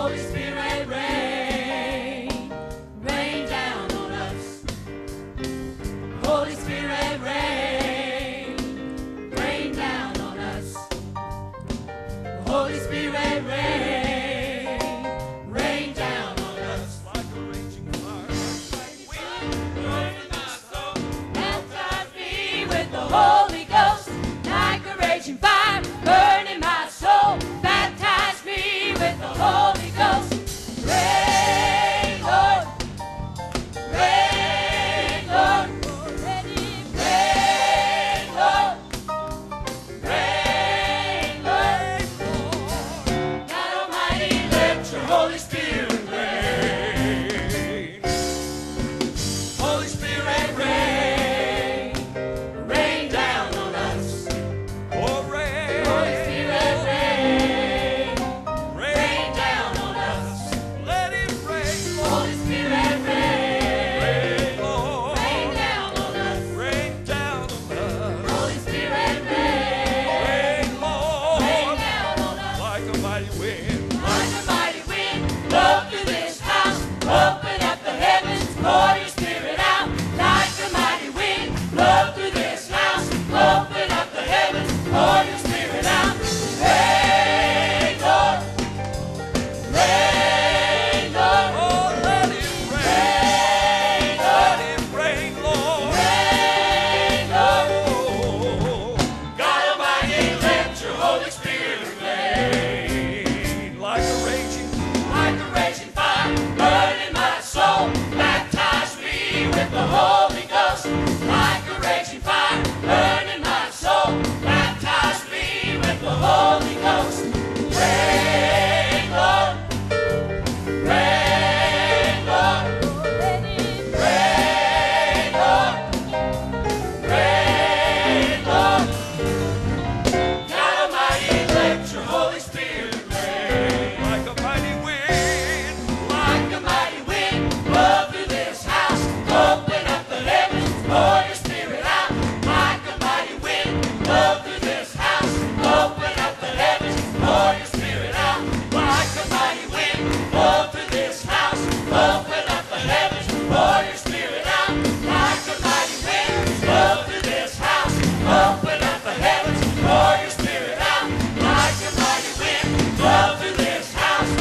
Holy Spirit, rain, rain down on us. Holy Spirit, rain, rain down on us. Holy Spirit, rain, rain down on us. Like a raging fire, Burning my soul, baptize me with the Holy Ghost. Like a raging fire, burning my soul, baptize me with the Holy Ghost. Rain, Lord, rain, Lord, rain, Lord, rain, Lord. God Almighty, let your Holy Spirit rain. Holy Spirit, rain, rain down on us. oh rain, Holy Spirit, rain, rain, rain down on us. let it rain, Holy Spirit, rain, rain, Lord, rain down on us. rain down on us, Holy Spirit, rain, rain, rain Lord, down on us. like a mighty wind, Like a mighty wind, blow through this house. Open up the heavens, pour your Spirit out. Like a mighty wind, blow through this house. Open up the heavens, pour your Spirit out. Rain, Lord, rain, Lord, oh let it rain, let it rain, Lord, rain, Lord. oh, God Almighty, let your Holy Spirit rain. like a raging, Like a raging fire, burning my soul, baptize me with the Holy Ghost. Like a raging fire, burning my soul, baptize me with the Holy Ghost. Rain, Lord, rain, Lord, rain, Lord, rain, Lord. God Almighty, let your Holy Spirit rain. like a mighty wind, Like a mighty wind, blow through this house. Open up the heavens, pour your Spirit out. Like a mighty wind, blow through this house. Open up the heavens, pour your Spirit out. Like a mighty wind, blow through this house. Open up the heavens, pour your Spirit out. Like a mighty wind, blow through this house. Open up the heavens, pour your Spirit out. Like a mighty wind, blow through this house.